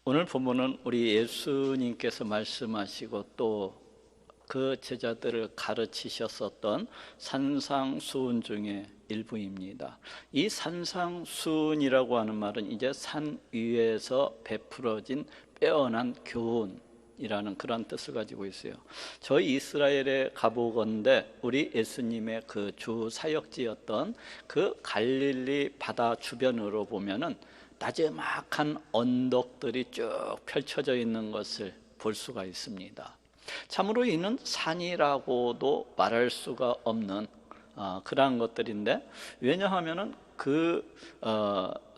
오늘 본문은 우리 예수님께서 말씀하시고 또 그 제자들을 가르치셨었던 산상수훈 중에 일부입니다. 이 산상수훈이라고 하는 말은 이제 산 위에서 베풀어진 빼어난 교훈이라는 그런 뜻을 가지고 있어요. 저희 이스라엘에 가보건대 우리 예수님의 그 주 사역지였던 그 갈릴리 바다 주변으로 보면은 나지막한 언덕들이 쭉 펼쳐져 있는 것을 볼 수가 있습니다. 참으로 이는 산이라고도 말할 수가 없는 그러한 것들인데, 왜냐하면은 그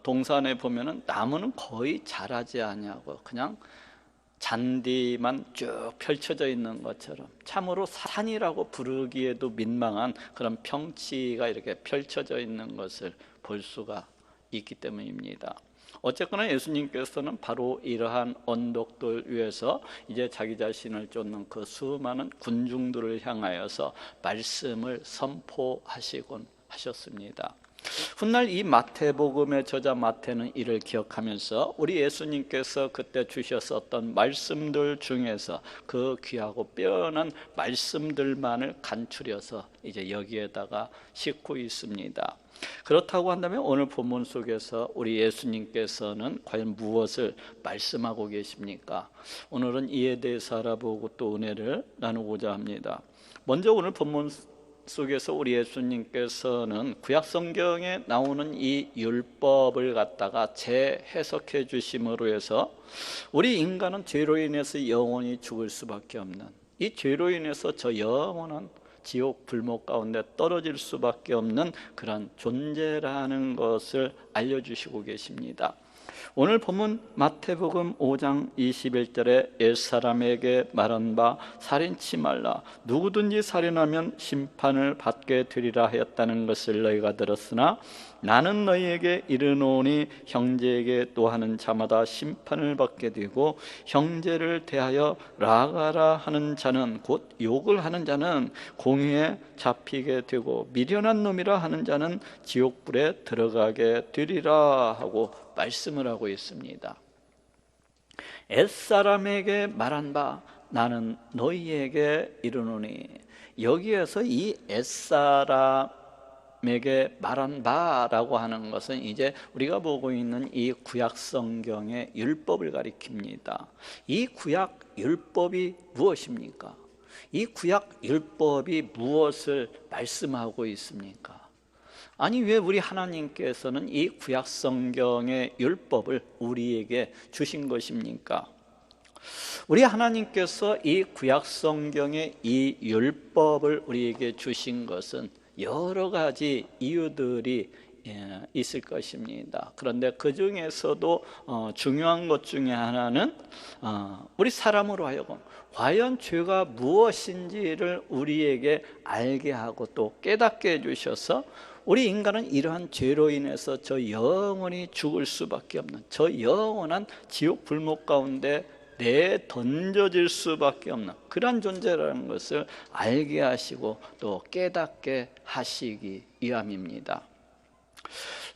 동산에 보면은 나무는 거의 자라지 아니하고 그냥 잔디만 쭉 펼쳐져 있는 것처럼 참으로 산이라고 부르기에도 민망한 그런 평지가 이렇게 펼쳐져 있는 것을 볼 수가 있기 때문입니다. 어쨌거나 예수님께서는 바로 이러한 언덕들 위에서 이제 자기 자신을 쫓는 그 수많은 군중들을 향하여서 말씀을 선포하시곤 하셨습니다. 훗날 이 마태복음의 저자 마태는 이를 기억하면서 우리 예수님께서 그때 주셨었던 말씀들 중에서 그 귀하고 빼어난 말씀들만을 간추려서 이제 여기에다가 싣고 있습니다. 그렇다고 한다면 오늘 본문 속에서 우리 예수님께서는 과연 무엇을 말씀하고 계십니까? 오늘은 이에 대해서 알아보고 또 은혜를 나누고자 합니다. 먼저 오늘 본문 속에서 우리 예수님께서는 구약 성경에 나오는 이 율법을 갖다가 재해석해 주심으로 해서 우리 인간은 죄로 인해서 영원히 죽을 수밖에 없는, 이 죄로 인해서 저 영원한 지옥 불목 가운데 떨어질 수밖에 없는 그런 존재라는 것을 알려주시고 계십니다. 오늘 본문 마태복음 5장 21절에 옛사람에게 말한 바 살인치 말라, 누구든지 살인하면 심판을 받게 되리라 하였다는 것을 너희가 들었으나 나는 너희에게 이르노니 형제에게 또 하는 자마다 심판을 받게 되고 형제를 대하여 라가라 하는 자는, 곧 욕을 하는 자는 공의에 잡히게 되고 미련한 놈이라 하는 자는 지옥불에 들어가게 되리라 하고 말씀을 하고 있습니다. 옛사람에게 말한 바 나는 너희에게 이르노니, 여기에서 이 옛사람에게 말한 바라고 하는 것은 이제 우리가 보고 있는 이 구약 성경의 율법을 가리킵니다. 이 구약 율법이 무엇입니까? 이 구약 율법이 무엇을 말씀하고 있습니까? 아니, 왜 우리 하나님께서는 이 구약 성경의 율법을 우리에게 주신 것입니까? 우리 하나님께서 이 구약 성경의 이 율법을 우리에게 주신 것은 여러 가지 이유들이 있을 것입니다. 그런데 그 중에서도 중요한 것 중에 하나는 우리 사람으로 하여금 과연 죄가 무엇인지를 우리에게 알게 하고 또 깨닫게 해주셔서 우리 인간은 이러한 죄로 인해서 저 영원히 죽을 수밖에 없는, 저 영원한 지옥 불목 가운데 내던져질 수밖에 없는 그러한 존재라는 것을 알게 하시고 또 깨닫게 하시기 위함입니다.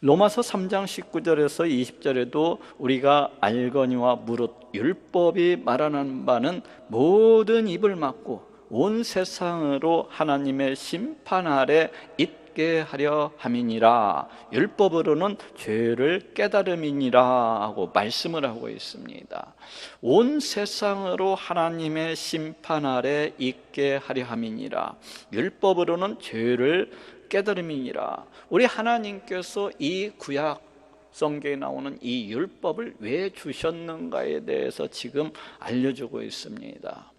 로마서 3장 19절에서 20절에도 우리가 알거니와 무릇 율법이 말하는 바는 모든 입을 막고 온 세상으로 하나님의 심판 아래 있게 하려 함이니라, 율법으로는 죄를 깨달음이니라 하고 말씀을 하고 있습니다. 온 세상으로 하나님의 심판 아래 있게 하려 함이니라, 율법으로는 죄를 깨달음이니라. 우리 하나님께서 이 구약 성경에 나오는 이 율법을 왜 주셨는가에 대해서 지금 알려주고 있습니다.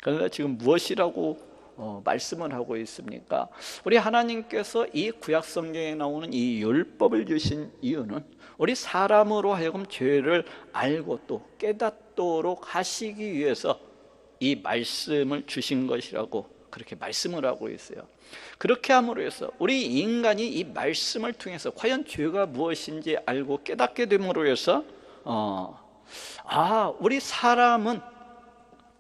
그런데 지금 무엇이라고 말씀을 하고 있습니까? 우리 하나님께서 이 구약 성경에 나오는 이 율법을 주신 이유는 우리 사람으로 하여금 죄를 알고 또 깨닫도록 하시기 위해서 이 말씀을 주신 것이라고 그렇게 말씀을 하고 있어요. 그렇게 함으로 해서 우리 인간이 이 말씀을 통해서 과연 죄가 무엇인지 알고 깨닫게 됨으로 해서 우리 사람은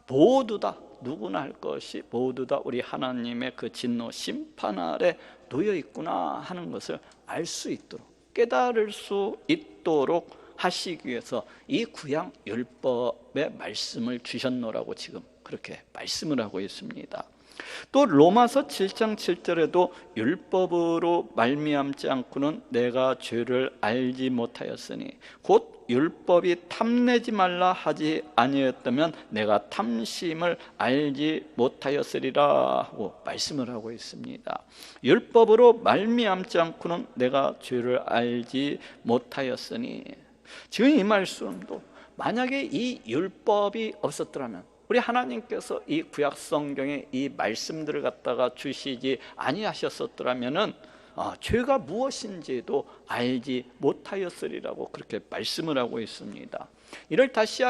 모두 다, 누구나 할 것이 모두 다 우리 하나님의 그 진노 심판 아래 놓여 있구나 하는 것을 알 수 있도록, 깨달을 수 있도록 하시기 위해서 이 구약 율법의 말씀을 주셨노라고 지금 그렇게 말씀을 하고 있습니다. 또 로마서 7장 7절에도 율법으로 말미암지 않고는 내가 죄를 알지 못하였으니 곧 율법이 탐내지 말라 하지 아니었다면 내가 탐심을 알지 못하였으리라 하고 말씀을 하고 있습니다. 율법으로 말미암지 않고는 내가 죄를 알지 못하였으니, 지금 이 말씀도 만약에 이 율법이 없었더라면, 우리 하나님께서 이 구약 성경에 이 말씀들을 갖다가 주시지 아니하셨었더라면은 죄가 무엇인지도 알지 못하였으리라고 그렇게 말씀을 하고 있습니다. 이를 다시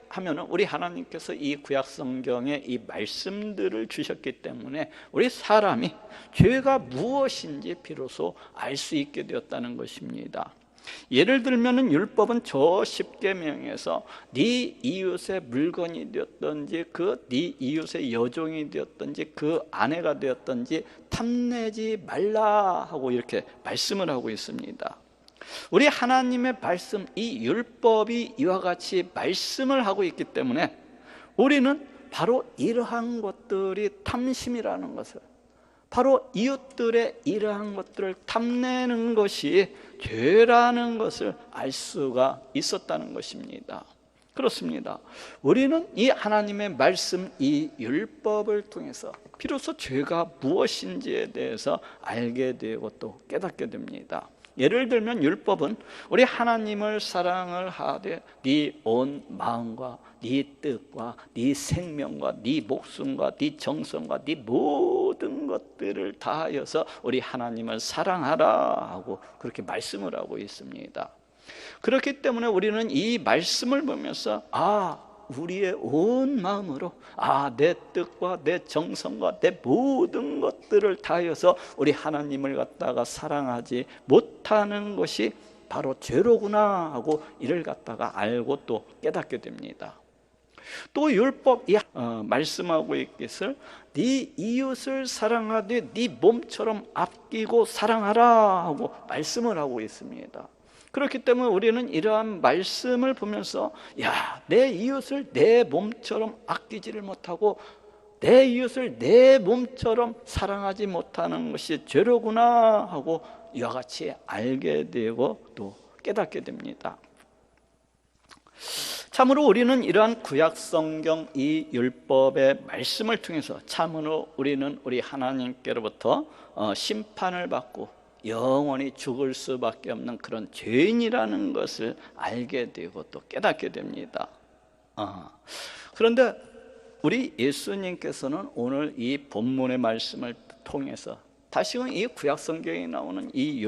하면은 우리 하나님께서 이 구약 성경에 이 말씀들을 주셨기 때문에 우리 사람이 죄가 무엇인지 비로소 알 수 있게 되었다는 것입니다. 예를 들면은 율법은 저 십계명에서 네 이웃의 물건이 되었든지 네 이웃의 여종이 되었든지 그 아내가 되었든지 탐내지 말라 하고 이렇게 말씀을 하고 있습니다. 우리 하나님의 말씀, 이 율법이 이와 같이 말씀을 하고 있기 때문에 우리는 바로 이러한 것들이 탐심이라는 것을, 바로 이웃들의 이러한 것들을 탐내는 것이 죄라는 것을 알 수가 있었다는 것입니다. 그렇습니다. 우리는 이 하나님의 말씀, 이 율법을 통해서 비로소 죄가 무엇인지에 대해서 알게 되고 또 깨닫게 됩니다. 예를 들면 율법은 우리 하나님을 사랑을 하되 네 온 마음과 네 뜻과 네 생명과 네 목숨과 네 정성과 네 모든 것들을 다하여서 우리 하나님을 사랑하라 하고 그렇게 말씀을 하고 있습니다. 그렇기 때문에 우리는 이 말씀을 보면서 우리의 온 마음으로 내 뜻과 내 정성과 내 모든 것들을 다하여서 우리 하나님을 갖다가 사랑하지 못하는 것이 바로 죄로구나 하고 이를 갖다가 알고 또 깨닫게 됩니다. 또 율법이 말씀하고 있기를 네 이웃을 사랑하되 네 몸처럼 아끼고 사랑하라 하고 말씀을 하고 있습니다. 그렇기 때문에 우리는 이러한 말씀을 보면서 내 이웃을 내 몸처럼 아끼지를 못하고 내 이웃을 내 몸처럼 사랑하지 못하는 것이 죄로구나 하고 이와 같이 알게 되고 또 깨닫게 됩니다. 참으로 우리는 이러한 구약 성경 이 율법의 말씀을 통해서 참으로 우리는 우리 하나님께로부터 심판을 받고 영원히 죽을 수밖에 없는 그런 죄인이라는 것을 알게 되고 또 깨닫게 됩니다. 그런데 우리 예수님께서는 오늘 이 본문의 말씀을 통해서 다시금 이 구약 성경에 나오는 이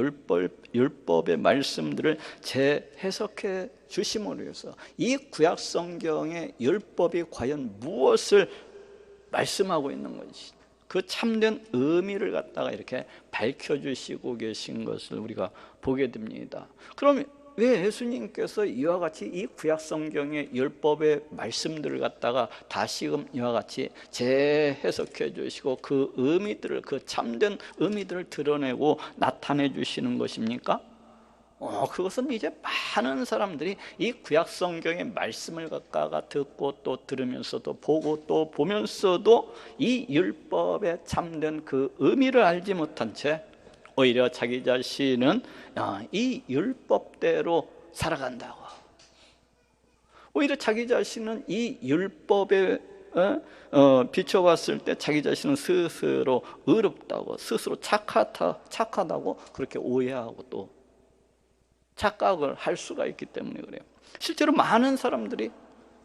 율법의 말씀들을 재해석해 주심으로 해서 이 구약 성경의 율법이 과연 무엇을 말씀하고 있는 것이, 그 참된 의미를 갖다가 이렇게 밝혀주시고 계신 것을 우리가 보게 됩니다. 그럼 왜 예수님께서 이와 같이 이 구약 성경의 율법의 말씀들을 갖다가 다시금 이와 같이 재해석해 주시고 그 의미들을, 그 참된 의미들을 드러내고 나타내 주시는 것입니까? 그것은 이제 많은 사람들이 이 구약 성경의 말씀을 갖다가 듣고 또 들으면서도 보고 또 보면서도 이 율법의 참된 그 의미를 알지 못한 채 오히려 자기 자신은 이 율법대로 살아간다고, 오히려 자기 자신은 이 율법에 비춰봤을 때 자기 자신은 스스로 의롭다고, 스스로 착하다고 그렇게 오해하고 또 착각을 할 수가 있기 때문에 그래요. 실제로 많은 사람들이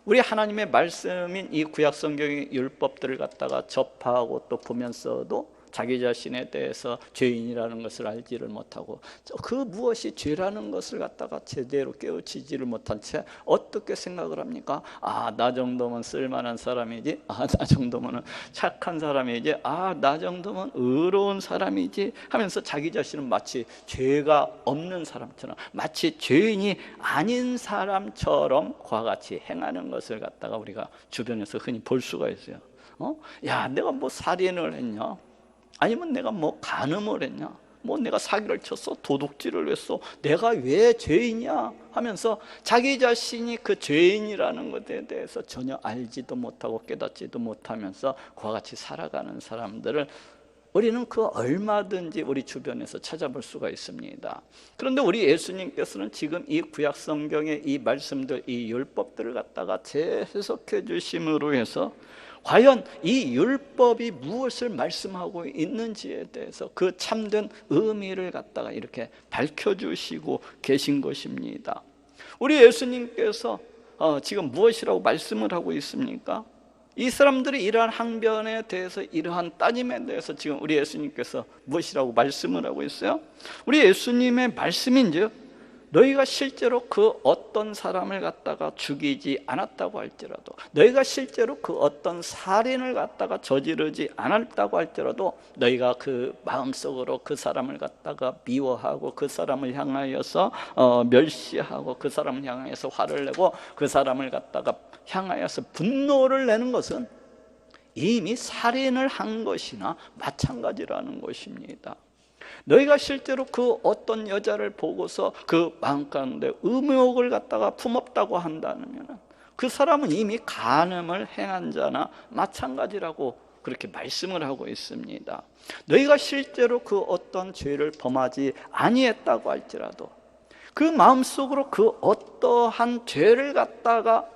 우리 하나님의 말씀인 이 구약 성경의 율법들을 갖다가 접하고 또 보면서도 자기 자신에 대해서 죄인이라는 것을 알지를 못하고 그 무엇이 죄라는 것을 갖다가 제대로 깨우치지를 못한 채 어떻게 생각을 합니까? 나 정도면 쓸만한 사람이지, 나 정도면 착한 사람이지, 나 정도면 의로운 사람이지 하면서 자기 자신은 마치 죄가 없는 사람처럼, 마치 죄인이 아닌 사람처럼 그와 같이 행하는 것을 갖다가 우리가 주변에서 흔히 볼 수가 있어요. 내가 뭐 살인을 했냐? 아니면 내가 뭐 간음을 했냐? 뭐 내가 사기를 쳤어, 도둑질을 했어, 내가 왜 죄인이야 하면서 자기 자신이 그 죄인이라는 것에 대해서 전혀 알지도 못하고 깨닫지도 못하면서 그와 같이 살아가는 사람들을 우리는 그 얼마든지 우리 주변에서 찾아볼 수가 있습니다. 그런데 우리 예수님께서는 지금 이 구약 성경의 이 말씀들, 이 율법들을 갖다가 재해석해 주심으로 해서 과연 이 율법이 무엇을 말씀하고 있는지에 대해서 그 참된 의미를 갖다가 이렇게 밝혀주시고 계신 것입니다. 우리 예수님께서 지금 무엇이라고 말씀을 하고 있습니까? 이 사람들이 이러한 항변에 대해서, 이러한 따짐에 대해서 지금 우리 예수님께서 무엇이라고 말씀을 하고 있어요? 우리 예수님의 말씀인즉 너희가 실제로 그 어떤 사람을 갖다가 죽이지 않았다고 할지라도, 너희가 실제로 그 어떤 살인을 갖다가 저지르지 않았다고 할지라도 너희가 그 마음속으로 그 사람을 갖다가 미워하고 그 사람을 향하여서 멸시하고 그 사람을 향하여서 화를 내고 그 사람을 갖다가 향하여서 분노를 내는 것은 이미 살인을 한 것이나 마찬가지라는 것입니다. 너희가 실제로 그 어떤 여자를 보고서 그 마음 가운데 음욕을 갖다가 품었다고 한다면 그 사람은 이미 간음을 행한 자나 마찬가지라고 그렇게 말씀을 하고 있습니다. 너희가 실제로 그 어떤 죄를 범하지 아니했다고 할지라도 그 마음속으로 그 어떠한 죄를 갖다가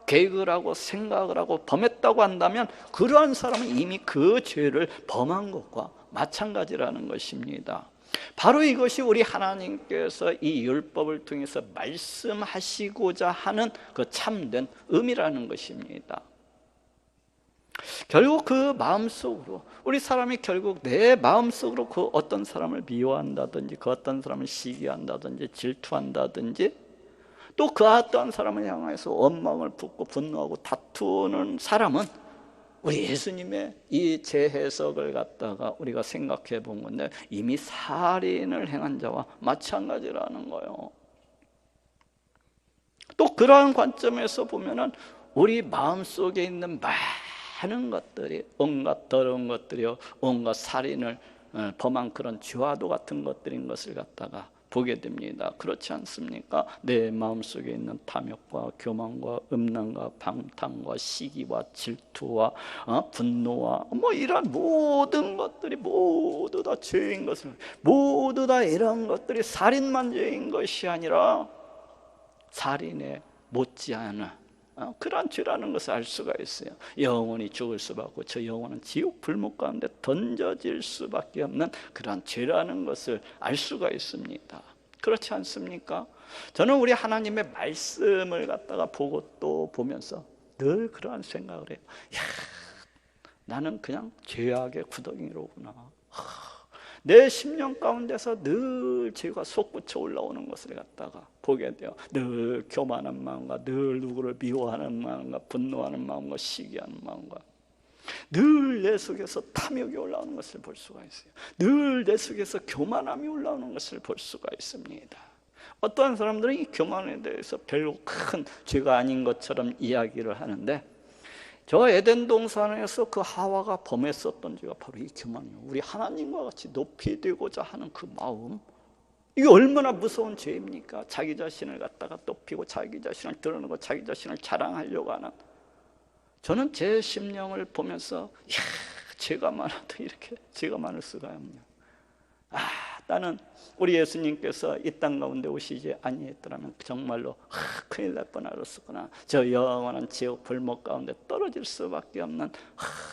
계획을 하고 생각을 하고 범했다고 한다면 그러한 사람은 이미 그 죄를 범한 것과 마찬가지라는 것입니다. 바로 이것이 우리 하나님께서 이 율법을 통해서 말씀하시고자 하는 그 참된 의미라는 것입니다. 결국 그 마음속으로 우리 사람이 결국 내 마음속으로 그 어떤 사람을 미워한다든지 그 어떤 사람을 시기한다든지 질투한다든지 또 그 어떠한 사람을 향해서 원망을 품고 분노하고 다투는 사람은 우리 예수님의 이 재해석을 갖다가 우리가 생각해 본 건데 이미 살인을 행한 자와 마찬가지라는 거예요. 또 그러한 관점에서 보면은 우리 마음속에 있는 많은 것들이 온갖 더러운 것들이요, 온갖 살인을 범한 그런 죄와도 같은 것들인 것을 갖다가 보게 됩니다. 그렇지 않습니까? 내 마음속에 있는 탐욕과 교만과 음란과 방탕과 시기와 질투와 분노와 뭐 이런 모든 것들이 모두 다 죄인 것을, 모두 다 이런 것들이 살인만 죄인 것이 아니라 살인에 못지않은 그러한 죄라는 것을 알 수가 있어요. 영원히 죽을 수밖에 없고 저 영혼은 지옥 불목 가운데 던져질 수밖에 없는 그러한 죄라는 것을 알 수가 있습니다. 그렇지 않습니까? 저는 우리 하나님의 말씀을 갖다가 보고 또 보면서 늘 그러한 생각을 해요. 야, 나는 그냥 죄악의 구덩이로구나. 내 심령 가운데서 늘 죄가 솟구쳐 올라오는 것을 갖다가 보게 돼요. 늘 교만한 마음과 늘 누구를 미워하는 마음과 분노하는 마음과 시기하는 마음과 늘 내 속에서 탐욕이 올라오는 것을 볼 수가 있어요. 늘 내 속에서 교만함이 올라오는 것을 볼 수가 있습니다. 어떠한 사람들은 이 교만에 대해서 별로 큰 죄가 아닌 것처럼 이야기를 하는데 저 에덴 동산에서 그 하와가 범했었던 죄가 바로 이 교만이에요. 우리 하나님과 같이 높이 되고자 하는 그 마음, 이게 얼마나 무서운 죄입니까? 자기 자신을 갖다가 높이고 자기 자신을 드러내고 자기 자신을 자랑하려고 하는. 저는 제 심령을 보면서 이야, 죄가 많아도 이렇게 죄가 많을 수가 없냐. 나는 우리 예수님께서 이 땅 가운데 오시지 아니했더라면 정말로 큰일 날 뻔하였었구나. 저 영원한 지옥 불목 가운데 떨어질 수밖에 없는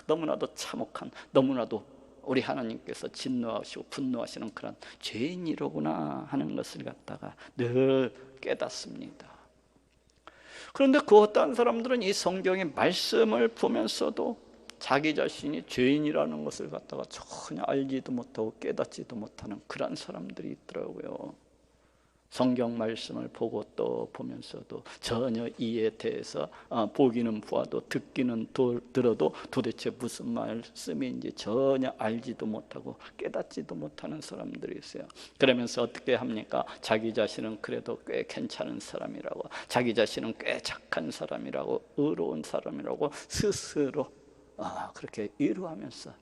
너무나도 참혹한, 너무나도 우리 하나님께서 진노하시고 분노하시는 그런 죄인이로구나 하는 것을 갖다가 늘 깨닫습니다. 그런데 그 어떤 사람들은 이 성경의 말씀을 보면서도 자기 자신이 죄인이라는 것을 갖다가 전혀 알지도 못하고 깨닫지도 못하는 그런 사람들이 있더라고요. 성경 말씀을 보고 또 보면서도 전혀 이에 대해서 보기는 보아도 듣기는 들어도 도대체 무슨 말씀인지 전혀 알지도 못하고 깨닫지도 못하는 사람들이 있어요. 그러면서 어떻게 합니까? 자기 자신은 그래도 꽤 괜찮은 사람이라고, 자기 자신은 꽤 착한 사람이라고, 의로운 사람이라고 스스로 그렇게 위로하면서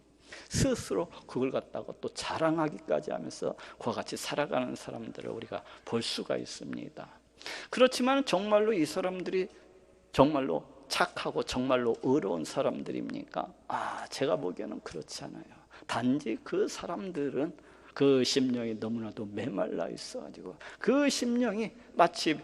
스스로 그걸 갖다가 또 자랑하기까지 하면서 그와 같이 살아가는 사람들을 우리가 볼 수가 있습니다. 그렇지만 정말로 이 사람들이 정말로 착하고 정말로 의로운 사람들입니까? 제가 보기에는 그렇지 않아요. 단지 그 사람들은 그 심령이 너무나도 메말라 있어가지고 그 심령이 마치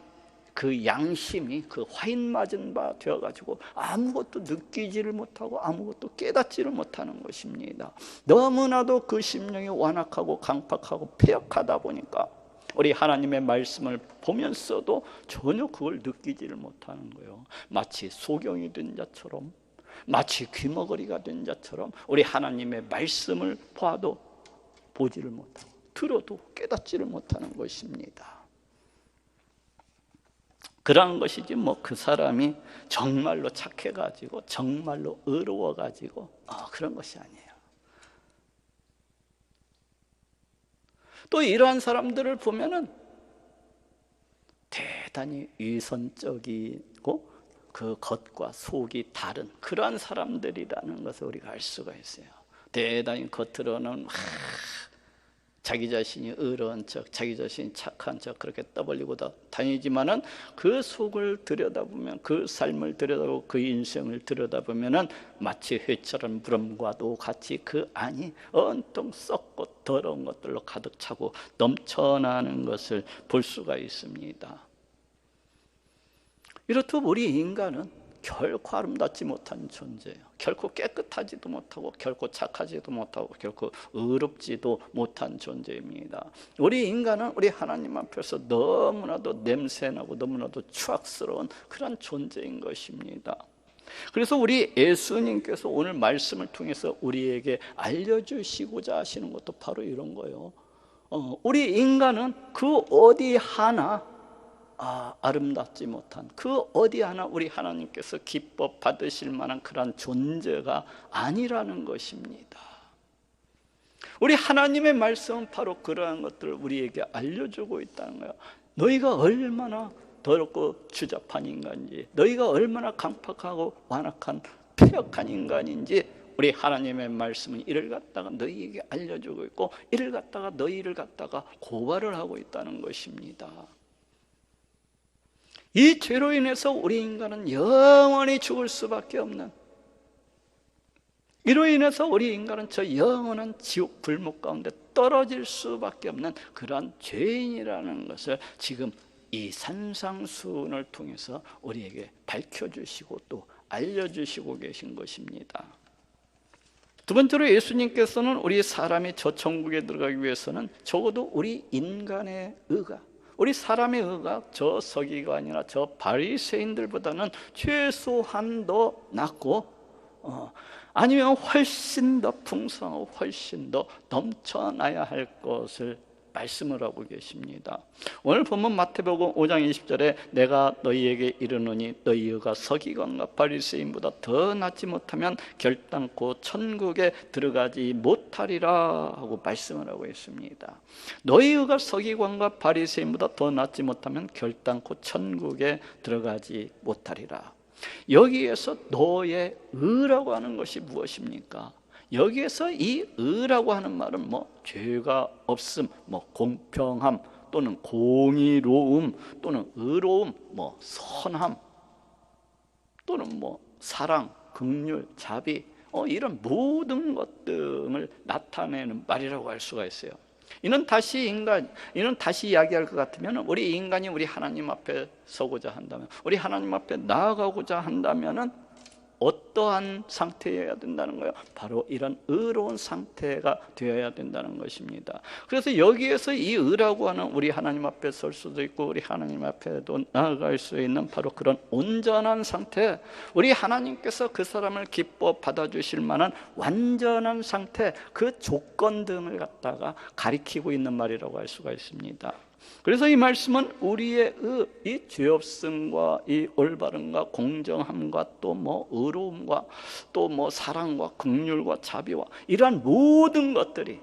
그 양심이 그 화인 맞은 바 되어가지고 아무것도 느끼지를 못하고 아무것도 깨닫지를 못하는 것입니다. 너무나도 그 심령이 완악하고 강팍하고 패역하다 보니까 우리 하나님의 말씀을 보면서도 전혀 그걸 느끼지를 못하는 거예요. 마치 소경이 된 자처럼, 마치 귀머거리가 된 자처럼 우리 하나님의 말씀을 봐도 보지를 못하고 들어도 깨닫지를 못하는 것입니다. 그러한 것이지 뭐 그 사람이 정말로 착해가지고 정말로 의로워가지고 그런 것이 아니에요. 또 이러한 사람들을 보면은 대단히 위선적이고 그 겉과 속이 다른 그러한 사람들이라는 것을 우리가 알 수가 있어요. 대단히 겉으로는 자기 자신이 의로운 척, 자기 자신이 착한 척 그렇게 떠벌리고 다니지만은 그 속을 들여다보면, 그 삶을 들여다보고 그 인생을 들여다보면은 마치 회처럼 무럼과도 같이 그 안이 온통 썩고 더러운 것들로 가득 차고 넘쳐나는 것을 볼 수가 있습니다. 이렇듯 우리 인간은 결코 아름답지 못한 존재예요. 결코 깨끗하지도 못하고 결코 착하지도 못하고 결코 의롭지도 못한 존재입니다. 우리 인간은 우리 하나님 앞에서 너무나도 냄새나고 너무나도 추악스러운 그런 존재인 것입니다. 그래서 우리 예수님께서 오늘 말씀을 통해서 우리에게 알려주시고자 하시는 것도 바로 이런 거예요. 우리 인간은 그 어디 하나 아름답지 못한 그 어디 하나 우리 하나님께서 기뻐 받으실 만한 그런 존재가 아니라는 것입니다. 우리 하나님의 말씀은 바로 그러한 것들을 우리에게 알려주고 있다는 거예요. 너희가 얼마나 더럽고 추잡한 인간인지, 너희가 얼마나 강팍하고 완악한 패역한 인간인지 우리 하나님의 말씀은 이를 갖다가 너희에게 알려주고 있고 이를 갖다가 너희를 갖다가 고발을 하고 있다는 것입니다. 이 죄로 인해서 우리 인간은 영원히 죽을 수밖에 없는, 이로 인해서 우리 인간은 저 영원한 지옥 불목 가운데 떨어질 수밖에 없는 그러한 죄인이라는 것을 지금 이 산상수훈을 통해서 우리에게 밝혀주시고 또 알려주시고 계신 것입니다. 두 번째로 예수님께서는 우리 사람이 저 천국에 들어가기 위해서는 적어도 우리 인간의 의가, 우리 사람의 의가 저 서기관이나 저 바리새인들보다는 최소한 더 낫고 아니면 훨씬 더 풍성하고 훨씬 더 넘쳐나야 할 것을 말씀을 하고 계십니다. 오늘 본문 마태복음 5장 20절에 내가 너희에게 이르노니 너희 의가 서기관과 바리새인보다 더 낫지 못하면 결단코 천국에 들어가지 못하리라 하고 말씀을 하고 있습니다. 너희 의가 서기관과 바리새인보다 더 낫지 못하면 결단코 천국에 들어가지 못하리라. 여기에서 너의 의라고 하는 것이 무엇입니까? 여기에서 이 의라고 하는 말은 죄가 없음, 공평함 또는 공의로움 또는 의로움, 선함 또는 사랑, 긍휼, 자비 이런 모든 것들을 나타내는 말이라고 할 수가 있어요. 이는 다시 이야기할 것 같으면 우리 인간이 우리 하나님 앞에 서고자 한다면, 우리 하나님 앞에 나아가고자 한다면은 어떠한 상태여야 된다는 거예요? 바로 이런 의로운 상태가 되어야 된다는 것입니다. 그래서 여기에서 이 의라고 하는 우리 하나님 앞에 설 수도 있고 우리 하나님 앞에도 나아갈 수 있는 바로 그런 온전한 상태, 우리 하나님께서 그 사람을 기뻐 받아주실 만한 완전한 상태, 그 조건 등을 갖다가 가리키고 있는 말이라고 할 수가 있습니다. 그래서 이 말씀은 우리의 이 죄 없음과 이 올바름과 공정함과 또 의로움과 또 사랑과 긍휼과 자비와 이러한 모든 것들이,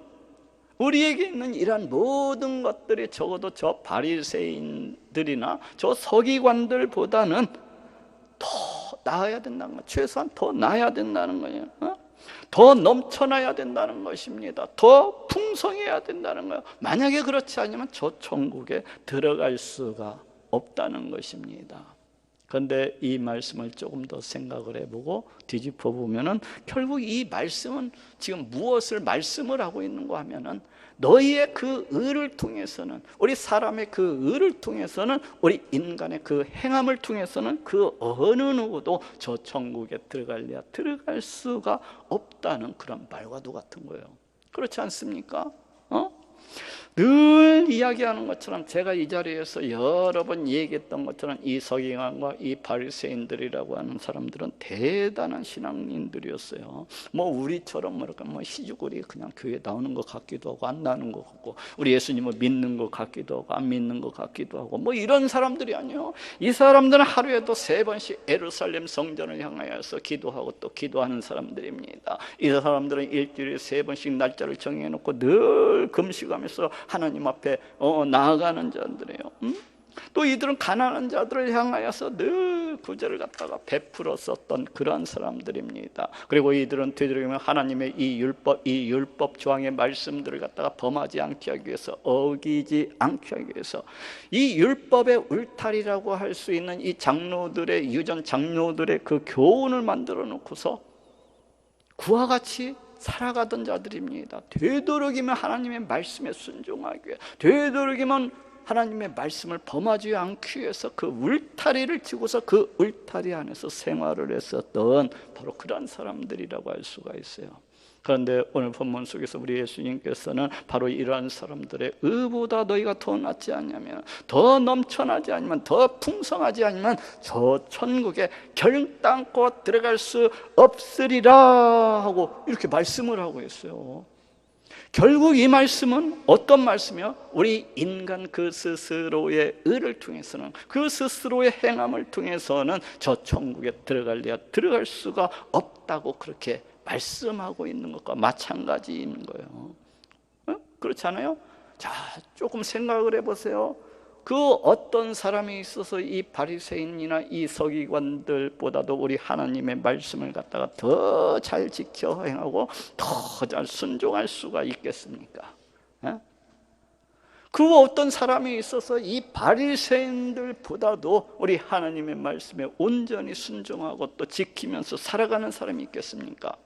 우리에게 있는 이러한 모든 것들이 적어도 저 바리새인들이나 저 서기관들보다는 더 나아야 된다는 거예요. 최소한 더 나아야 된다는 거예요. 더 넘쳐나야 된다는 것입니다. 더 풍성해야 된다는 거예요. 만약에 그렇지 않으면 저 천국에 들어갈 수가 없다는 것입니다. 그런데 이 말씀을 조금 더 생각을 해보고 뒤집어 보면은 결국 이 말씀은 지금 무엇을 말씀을 하고 있는가 하면은 너희의 그 의를 통해서는, 우리 사람의 그 의를 통해서는, 우리 인간의 그 행함을 통해서는 그 어느 누구도 저 천국에 들어갈 수가 없다는 그런 말과도 같은 거예요. 그렇지 않습니까? 늘 이야기하는 것처럼, 제가 이 자리에서 여러 번 얘기했던 것처럼, 이 서기관과 이 바리새인들이라고 하는 사람들은 대단한 신앙인들이었어요. 뭐 우리처럼 뭐 희죽거리 그냥 교회 나오는 것 같기도 하고 안 나오는 것 같고, 우리 예수님을 믿는 것 같기도 하고 안 믿는 것 같기도 하고, 뭐 이런 사람들이 아니에요. 이 사람들은 하루에도 3번씩 예루살렘 성전을 향하여서 기도하고 또 기도하는 사람들입니다. 이 사람들은 일주일에 3번씩 날짜를 정해놓고 늘 금식하면서 하나님 앞에 나아가는 자들이에요. 또 이들은 가난한 자들을 향하여서 늘 구제를 갖다가 베풀었었던 그런 사람들입니다. 그리고 이들은 되도록이면 하나님의 이 율법 조항의 말씀들을 갖다가 범하지 않게 하기 위해서, 어기지 않게 하기 위해서 이 율법의 울타리라고 할 수 있는 이 장로들의, 유전 장로들의 그 교훈을 만들어 놓고서 그와 같이 살아가던 자들입니다. 되도록이면 하나님의 말씀에 순종하기 위해, 되도록이면 하나님의 말씀을 범하지 않기 위해서 그 울타리를 치고서 그 울타리 안에서 생활을 했었던 바로 그런 사람들이라고 할 수가 있어요. 그런데 오늘 본문 속에서 우리 예수님께서는 바로 이러한 사람들의 의보다 너희가 더 낫지 않냐면, 더 넘쳐나지 않으면, 더 풍성하지 않으면 저 천국에 결단코 들어갈 수 없으리라 하고 이렇게 말씀을 하고 있어요. 결국 이 말씀은 어떤 말씀이요? 우리 인간 그 스스로의 의를 통해서는, 그 스스로의 행함을 통해서는 저 천국에 들어갈 수가 없다고 그렇게 말씀하고 있는 것과 마찬가지인 거예요. 그렇지 않아요? 자, 조금 생각을 해보세요. 그 어떤 사람이 있어서 이 바리새인이나 이 서기관들보다도 우리 하나님의 말씀을 갖다가 더 잘 지켜 행하고 더 잘 순종할 수가 있겠습니까? 그 어떤 사람이 있어서 이 바리새인들보다도 우리 하나님의 말씀에 온전히 순종하고 또 지키면서 살아가는 사람이 있겠습니까?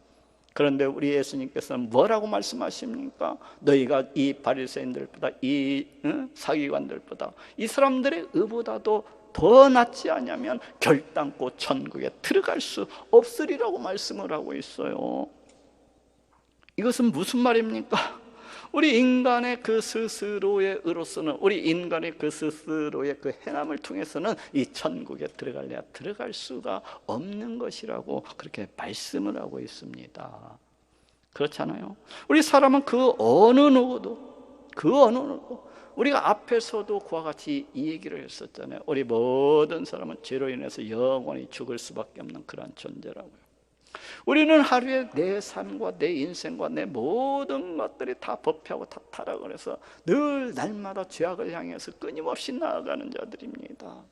그런데 우리 예수님께서는 뭐라고 말씀하십니까? 너희가 이 바리새인들보다, 이 사기관들보다, 이 사람들의 의보다도 더 낫지 않냐면 결단코 천국에 들어갈 수 없으리라고 말씀을 하고 있어요. 이것은 무슨 말입니까? 우리 인간의 그 스스로의 의로서는, 우리 인간의 그 스스로의 그 행함을 통해서는 이 천국에 들어갈 수가 없는 것이라고 그렇게 말씀을 하고 있습니다. 그렇잖아요. 우리 사람은 그 어느 누구도 우리가 앞에서도 그와 같이 이 얘기를 했었잖아요. 우리 모든 사람은 죄로 인해서 영원히 죽을 수밖에 없는 그런 존재라고요. 우리는 하루에 내 삶과 내 인생과 내 모든 것들이 다 법하고 다 타락을 해서 늘 날마다 죄악을 향해서 끊임없이 나아가는 자들입니다.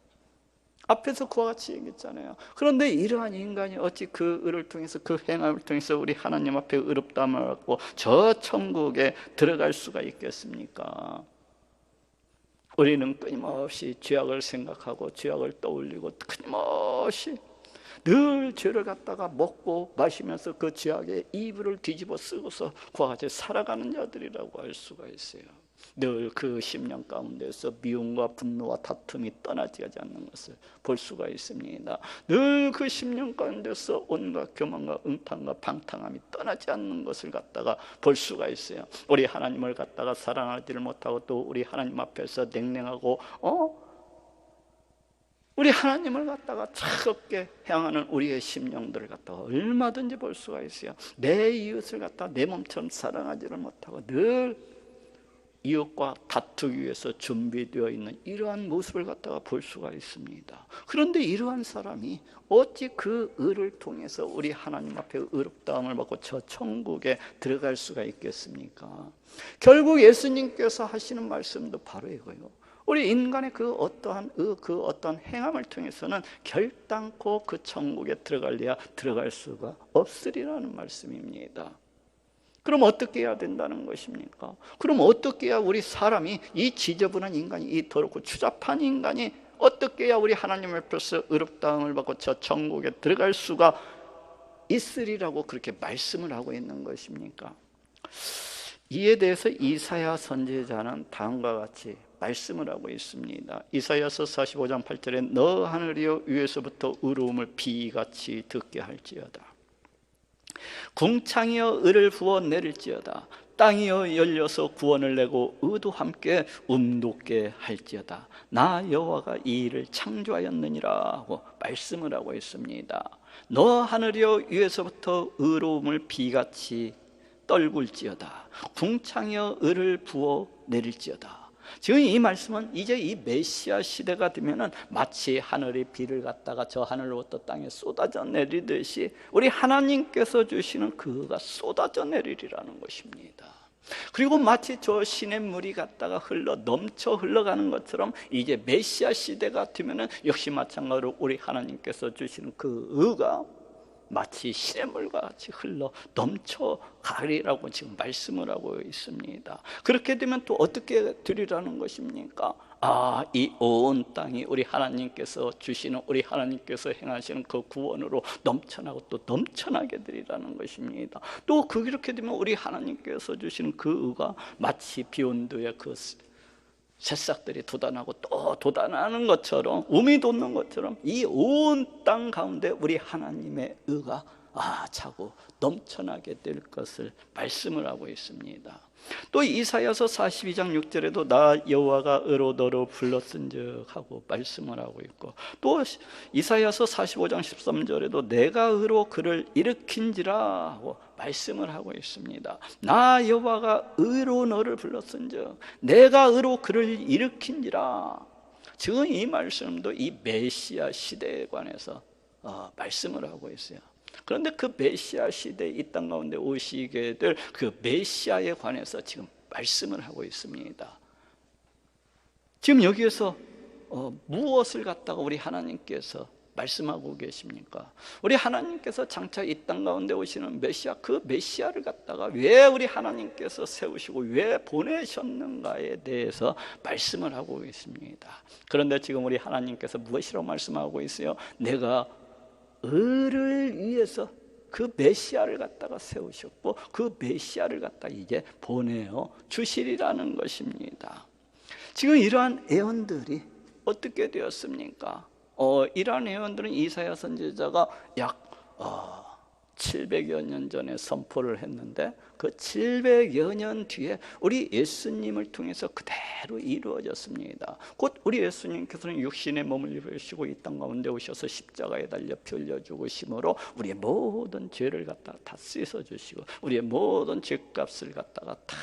앞에서 그와 같이 얘기했잖아요. 그런데 이러한 인간이 어찌 그 의를 통해서, 그 행함을 통해서 우리 하나님 앞에 의롭다함을 얻고 저 천국에 들어갈 수가 있겠습니까? 우리는 끊임없이 죄악을 생각하고 죄악을 떠올리고 끊임없이 늘 죄를 갖다가 먹고 마시면서 그 죄악의 이불을 뒤집어 쓰고서 그와 같이 살아가는 자들이라고 할 수가 있어요. 늘 그 심령 가운데서 미움과 분노와 다툼이 떠나지 않는 것을 볼 수가 있습니다. 늘 그 심령 가운데서 온갖 교만과 음탕과 방탕함이 떠나지 않는 것을 갖다가 볼 수가 있어요. 우리 하나님을 갖다가 사랑하지를 못하고 또 우리 하나님 앞에서 냉랭하고 우리 하나님을 갖다가 차갑게 향하는 우리의 심령들을 갖다가 얼마든지 볼 수가 있어요. 내 이웃을 갖다가 내 몸처럼 사랑하지를 못하고 늘 이웃과 다투기 위해서 준비되어 있는 이러한 모습을 갖다가 볼 수가 있습니다. 그런데 이러한 사람이 어찌 그 의를 통해서 우리 하나님 앞에 의롭다함을 받고 저 천국에 들어갈 수가 있겠습니까? 결국 예수님께서 하시는 말씀도 바로 이거예요. 우리 인간의 그 어떠한 그 어떤 행함을 통해서는 결단코 그 천국에 들어갈래야 들어갈 수가 없으리라는 말씀입니다. 그럼 어떻게 해야 된다는 것입니까? 그럼 어떻게 해야 우리 사람이, 이 지저분한 인간이, 이 더럽고 추잡한 인간이 어떻게 해야 우리 하나님 앞에서 의롭다함을 받고 저 천국에 들어갈 수가 있으리라고 그렇게 말씀을 하고 있는 것입니까? 이에 대해서 이사야 선지자는 다음과 같이 말씀을 하고 있습니다. 이사야서 45장 8절에 너 하늘이여 위에서부터 의로움을 비같이 듣게 할지어다. 궁창이여 을을 부어 내릴지어다. 땅이여 열려서 구원을 내고 의도 함께 돋게 할지어다. 나 여호와가 이 일을 창조하였느니라 하고 말씀을 하고 있습니다. 너 하늘이여 위에서부터 의로움을 비같이 떨굴지어다. 궁창이여 을을 부어 내릴지어다. 지금 이 말씀은 이제 이 메시아 시대가 되면은 마치 하늘의 비를 갖다가 저 하늘로부터 땅에 쏟아져 내리듯이 우리 하나님께서 주시는 그가 쏟아져 내리리라는 것입니다. 그리고 마치 저 시냇물이 갖다가 넘쳐 흘러가는 것처럼 이제 메시아 시대가 되면은 역시 마찬가지로 우리 하나님께서 주시는 그 의가 마치 시냇물과 같이 흘러 넘쳐가리라고 지금 말씀을 하고 있습니다. 그렇게 되면 또 어떻게 되리라는 것입니까? 이 온 땅이 우리 하나님께서 주시는, 우리 하나님께서 행하시는 그 구원으로 넘쳐나고 또 넘쳐나게 되리라는 것입니다. 또 그렇게 되면 우리 하나님께서 주시는 그 의가 마치 비온 뒤에 그 새싹들이 돋아나고 또 돋아나는 것처럼, 움이 돋는 것처럼 이 온 땅 가운데 우리 하나님의 의가 차고 넘쳐나게 될 것을 말씀을 하고 있습니다. 또 이사야서 42장 6절에도 나 여호와가 의로 너로 불렀은즉 하고 말씀을 하고 있고, 또 이사야서 45장 13절에도 내가 의로 그를 일으킨지라 하고 말씀을 하고 있습니다. 나 여호와가 의로 너를 불렀은즉 내가 의로 그를 일으킨지라. 지금 이 말씀도 이 메시아 시대에 관해서 말씀을 하고 있어요. 그런데 그 메시아 시대에 이 땅 가운데 오시게 될 그 메시아에 관해서 지금 말씀을 하고 있습니다. 지금 여기에서 무엇을 갖다가 우리 하나님께서 말씀하고 계십니까? 우리 하나님께서 장차 이 땅 가운데 오시는 메시아, 그 메시아를 갖다가 왜 우리 하나님께서 세우시고 왜 보내셨는가에 대해서 말씀을 하고 계십니다. 그런데 지금 우리 하나님께서 무엇이라고 말씀하고 있어요? 내가 의를 위해서 그 메시아를 갖다가 세우셨고 그 메시아를 갖다가 이제 보내어 주시리라는 것입니다. 지금 이러한 예언들이 어떻게 되었습니까? 이러한 예언들은 이사야 선지자가 약 700여 년 전에 선포를 했는데 그 700여 년 뒤에 우리 예수님을 통해서 그대로 이루어졌습니다. 곧 우리 예수님께서는 육신의 몸을 입으시고 이 땅 가운데 오셔서 십자가에 달려 피 흘려 죽으심으로 우리의 모든 죄를 갖다가 다 씻어주시고 우리의 모든 죄값을 갖다가 다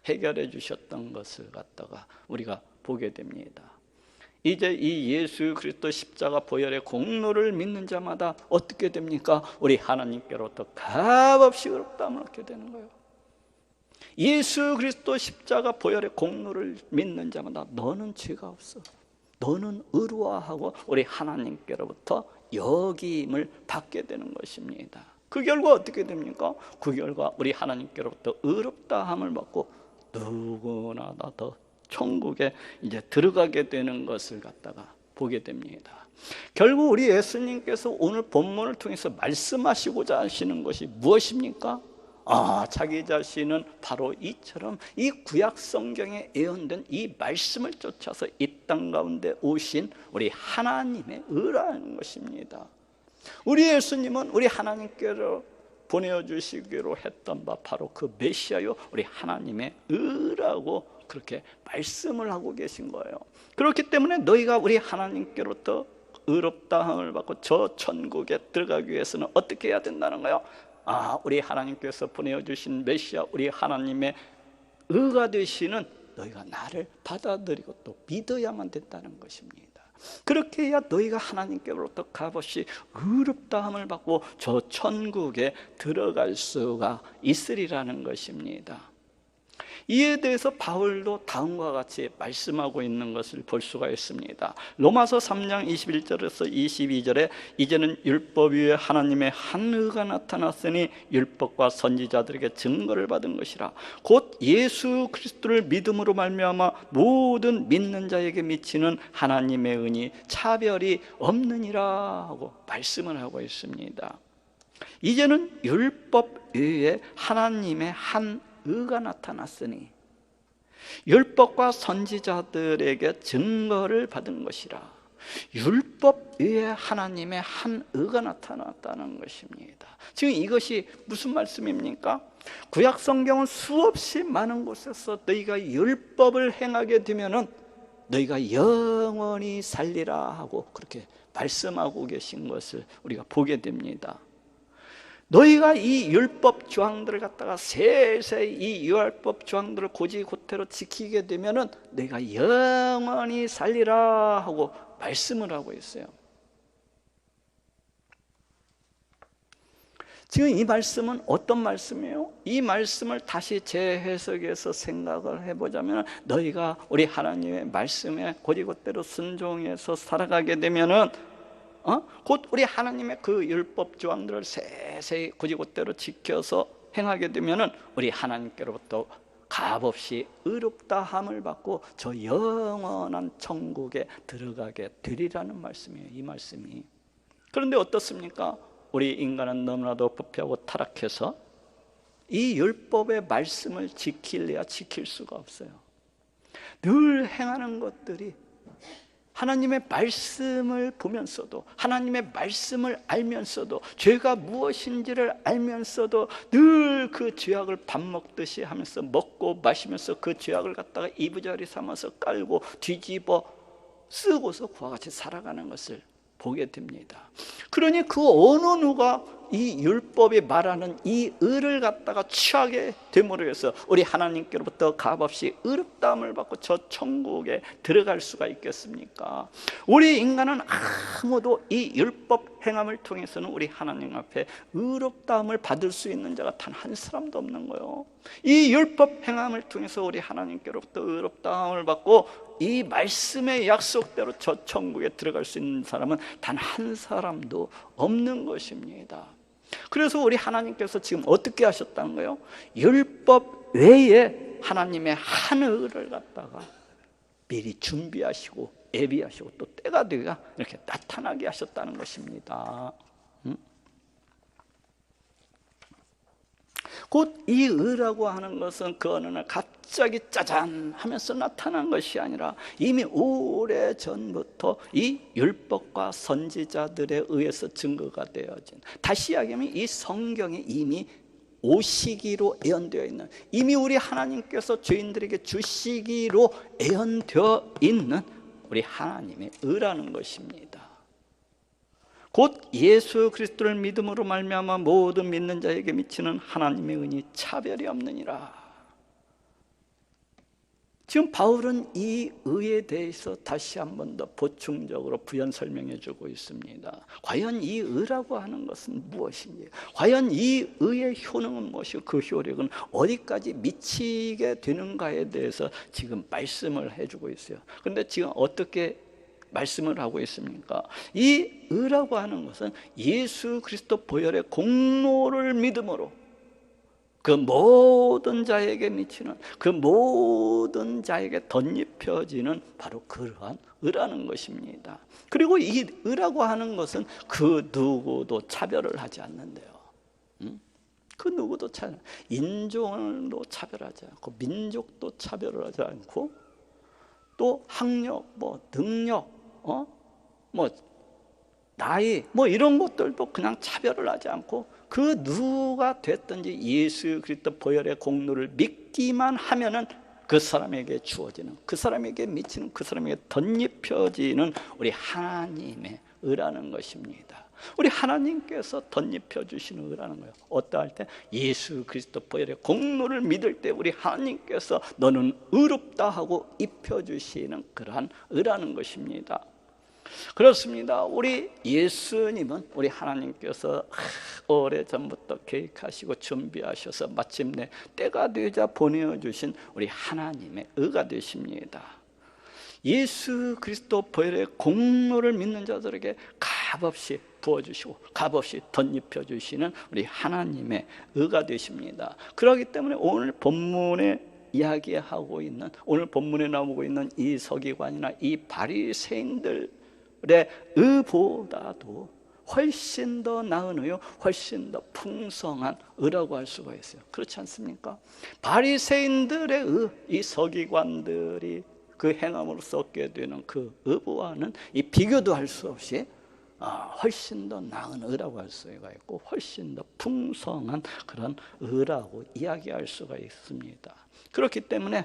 해결해 주셨던 것을 갖다가 우리가 보게 됩니다. 이제 이 예수 그리스도 십자가 보혈의 공로를 믿는 자마다 어떻게 됩니까? 우리 하나님께로부터 값없이 의롭다함을 얻게 되는 거예요. 예수 그리스도 십자가 보혈의 공로를 믿는 자마다 너는 죄가 없어, 너는 의로하고 우리 하나님께로부터 여김을 받게 되는 것입니다. 그 결과 어떻게 됩니까? 그 결과 우리 하나님께로부터 의롭다함을 받고 누구나 더 천국에 이제 들어가게 되는 것을 갖다가 보게 됩니다. 결국 우리 예수님께서 오늘 본문을 통해서 말씀하시고자 하시는 것이 무엇입니까? 자기 자신은 바로 이처럼 이 구약 성경에 예언된 이 말씀을 쫓아서 이 땅 가운데 오신 우리 하나님의 의라는 것입니다. 우리 예수님은 우리 하나님께로 보내주시기로 했던 바 바로 그 메시아요 우리 하나님의 의라고 그렇게 말씀을 하고 계신 거예요. 그렇기 때문에 너희가 우리 하나님께로부터 의롭다함을 받고 저 천국에 들어가기 위해서는 어떻게 해야 된다는 거예요? 우리 하나님께서 보내주신 메시아 우리 하나님의 의가 되시는 너희가 나를 받아들이고 또 믿어야만 된다는 것입니다. 그렇게 해야 너희가 하나님께로부터 값없이 의롭다함을 받고 저 천국에 들어갈 수가 있으리라는 것입니다. 이에 대해서 바울도 다음과 같이 말씀하고 있는 것을 볼 수가 있습니다. 로마서 3장 21절에서 22절에 이제는 율법 위에 하나님의 한 의가 나타났으니 율법과 선지자들에게 증거를 받은 것이라. 곧 예수 그리스도를 믿음으로 말미암아 모든 믿는 자에게 미치는 하나님의 은이 차별이 없느니라 하고 말씀을 하고 있습니다. 이제는 율법 위에 하나님의 한 의가 나타났으니 율법과 선지자들에게 증거를 받은 것이라. 율법 위에 하나님의 한 의가 나타났다는 것입니다. 지금 이것이 무슨 말씀입니까? 구약 성경은 수없이 많은 곳에서 너희가 율법을 행하게 되면은 너희가 영원히 살리라 하고 그렇게 말씀하고 계신 것을 우리가 보게 됩니다. 너희가 이 율법 조항들을 갖다가 세세히 이 율법 조항들을 고지고대로 지키게 되면은 너희가 영원히 살리라 하고 말씀을 하고 있어요. 지금 이 말씀은 어떤 말씀이에요? 이 말씀을 다시 재해석해서 생각을 해보자면 너희가 우리 하나님의 말씀에 고지고대로 순종해서 살아가게 되면은 곧 우리 하나님의 그 율법 조항들을 세세히 고지고대로 지켜서 행하게 되면은 우리 하나님께로부터 값없이 의롭다함을 받고 저 영원한 천국에 들어가게 되리라는 말씀이에요. 이 말씀이. 그런데 어떻습니까? 우리 인간은 너무나도 부패하고 타락해서 이 율법의 말씀을 지킬래야 지킬 수가 없어요. 늘 행하는 것들이 하나님의 말씀을 보면서도, 하나님의 말씀을 알면서도, 죄가 무엇인지를 알면서도 늘 그 죄악을 밥 먹듯이 하면서 먹고 마시면서 그 죄악을 갖다가 이부자리 삼아서 깔고 뒤집어 쓰고서 그와 같이 살아가는 것을 보게 됩니다. 그러니 그 어느 누가 이 율법이 말하는 이 의를 갖다가 취하게 됨으로 해서 우리 하나님께로부터 값없이 의롭다함을 받고 저 천국에 들어갈 수가 있겠습니까? 우리 인간은 아무도 이 율법 행함을 통해서는 우리 하나님 앞에 의롭다함을 받을 수 있는 자가 단 한 사람도 없는 거예요. 이 율법 행함을 통해서 우리 하나님께로부터 의롭다함을 받고 이 말씀의 약속대로 저 천국에 들어갈 수 있는 사람은 단 한 사람도 없는 것입니다. 그래서 우리 하나님께서 지금 어떻게 하셨다는 거예요? 율법 외에 하나님의 한 의를 갖다가 미리 준비하시고 예비하시고 또 때가 되어 이렇게 나타나게 하셨다는 것입니다. 곧 이 의라고 하는 것은 그 어느 날 갑자기 짜잔 하면서 나타난 것이 아니라 이미 오래전부터 이 율법과 선지자들에 의해서 증거가 되어진, 다시 이야기하면 이 성경에 이미 오시기로 예언되어 있는, 이미 우리 하나님께서 죄인들에게 주시기로 예언되어 있는 우리 하나님의 의라는 것입니다. 곧 예수 그리스도를 믿음으로 말미암아 모든 믿는 자에게 미치는 하나님의 은이 차별이 없느니라. 지금 바울은 이 의에 대해서 다시 한 번 더 보충적으로 부연 설명해 주고 있습니다. 과연 이 의라고 하는 것은 무엇인지, 과연 이 의의 효능은 무엇이고 그 효력은 어디까지 미치게 되는가에 대해서 지금 말씀을 해주고 있어요. 그런데 지금 어떻게 말씀을 하고 있습니까? 이 의라고 하는 것은 예수 그리스도 보혈의 공로를 믿음으로 그 모든 자에게 미치는, 그 모든 자에게 덧입혀지는 바로 그러한 의라는 것입니다. 그리고 이 의라고 하는 것은 그 누구도 차별을 하지 않는데요. 그 누구도 인종도 차별하지 않고 민족도 차별을 하지 않고 또 학력, 능력, 나이, 이런 것들도 그냥 차별을 하지 않고 그 누가 됐든지 예수 그리스도 보혈의 공로를 믿기만 하면은 그 사람에게 주어지는, 그 사람에게 미치는, 그 사람에게 덧입혀지는 우리 하나님의 의라는 것입니다. 우리 하나님께서 덧입혀 주시는 의라는 거예요. 어떠할 때? 예수 그리스도 보혈의 공로를 믿을 때 우리 하나님께서 너는 의롭다 하고 입혀 주시는 그러한 의라는 것입니다. 그렇습니다. 우리 예수님은 우리 하나님께서 오래전부터 계획하시고 준비하셔서 마침내 때가 되자 보내주신 우리 하나님의 의가 되십니다. 예수 그리스도 보혈의 공로를 믿는 자들에게 값없이 부어주시고 값없이 덧입혀 주시는 우리 하나님의 의가 되십니다. 그렇기 때문에 오늘 본문에 이야기하고 있는, 오늘 본문에 나오고 있는 이 서기관이나 이 바리새인들의 의보다도 훨씬 더 나은 의요, 훨씬 더 풍성한 의라고 할 수가 있어요. 그렇지 않습니까? 바리새인들의 의, 이 서기관들이 그 행함으로써 얻게 되는 그 의보와는 이 비교도 할 수 없이 훨씬 더 나은 의라고 할 수가 있고 훨씬 더 풍성한 그런 의라고 이야기할 수가 있습니다. 그렇기 때문에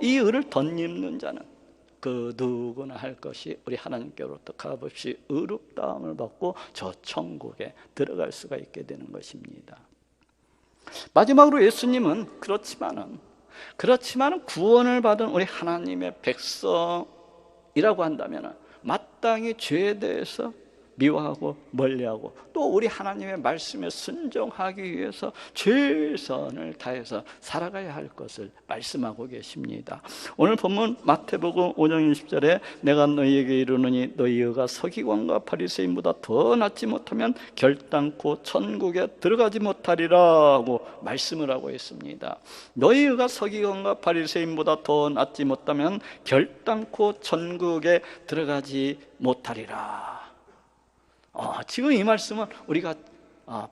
이 의를 덧입는 자는 그 누구나 할 것이 우리 하나님께로부터 값없이 의롭다함을 받고 저 천국에 들어갈 수가 있게 되는 것입니다. 마지막으로 예수님은 그렇지만은 구원을 받은 우리 하나님의 백성이라고 한다면 마땅히 죄에 대해서 미워하고 멀리하고 또 우리 하나님의 말씀에 순종하기 위해서 최선을 다해서 살아가야 할 것을 말씀하고 계십니다. 오늘 본문 마태복음 5장 20절에 내가 너희에게 이르노니 너희 의가 서기관과 바리새인보다 더 낫지 못하면 결단코 천국에 들어가지 못하리라고 말씀을 하고 있습니다. 너희 의가 서기관과 바리새인보다 더 낫지 못하면 결단코 천국에 들어가지 못하리라. 지금 이 말씀은 우리가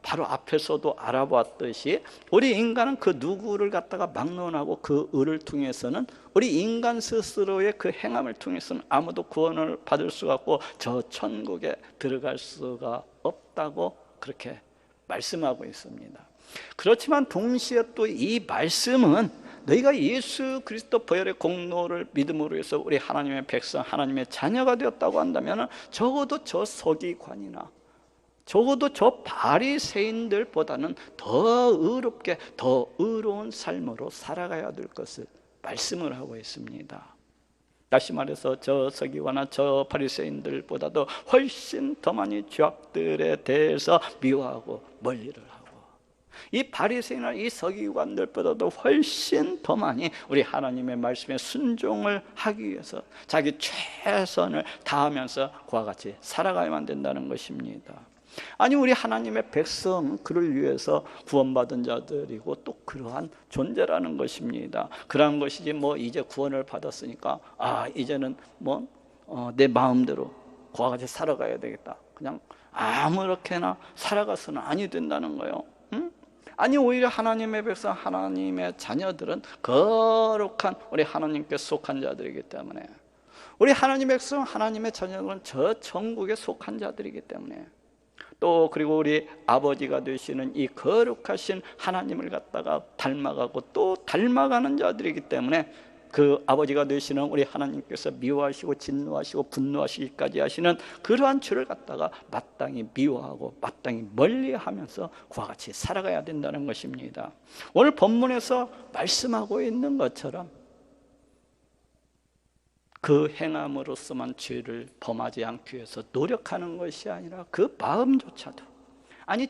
바로 앞에서도 알아봤듯이 우리 인간은 그 누구를 갖다가 막론하고 그 의를 통해서는 우리 인간 스스로의 그 행함을 통해서는 아무도 구원을 받을 수가 없고 저 천국에 들어갈 수가 없다고 그렇게 말씀하고 있습니다. 그렇지만 동시에 또 이 말씀은 너희가 예수 그리스도 보혈의 공로를 믿음으로 해서 우리 하나님의 백성, 하나님의 자녀가 되었다고 한다면 적어도 저 서기관이나 적어도 저 바리새인들보다는 더 의롭게, 더 의로운 삶으로 살아가야 될 것을 말씀을 하고 있습니다. 다시 말해서 저 서기관이나 저 바리새인들보다도 훨씬 더 많이 죄악들에 대해서 미워하고 멀리를 하고 이 바리새인이나 이 서기관들보다도 훨씬 더 많이 우리 하나님의 말씀에 순종을 하기 위해서 자기 최선을 다하면서 그와 같이 살아가야만 된다는 것입니다. 아니 우리 하나님의 백성 그를 위해서 구원받은 자들이고 또 그러한 존재라는 것입니다. 그러한 것이지 이제 구원을 받았으니까 이제는 내 마음대로 그와 같이 살아가야 되겠다, 그냥 아무렇게나 살아가서는 아니 된다는 거예요. 아니 오히려 하나님의 백성, 하나님의 자녀들은 거룩한 우리 하나님께 속한 자들이기 때문에 우리 하나님의 백성, 하나님의 자녀들은 저 천국에 속한 자들이기 때문에 또 그리고 우리 아버지가 되시는 이 거룩하신 하나님을 갖다가 닮아가고 또 닮아가는 자들이기 때문에 그 아버지가 되시는 우리 하나님께서 미워하시고 진노하시고 분노하시기까지 하시는 그러한 죄를 갖다가 마땅히 미워하고 마땅히 멀리하면서 그와 같이 살아가야 된다는 것입니다. 오늘 본문에서 말씀하고 있는 것처럼 그 행함으로서만 죄를 범하지 않기 위해서 노력하는 것이 아니라 그 마음조차도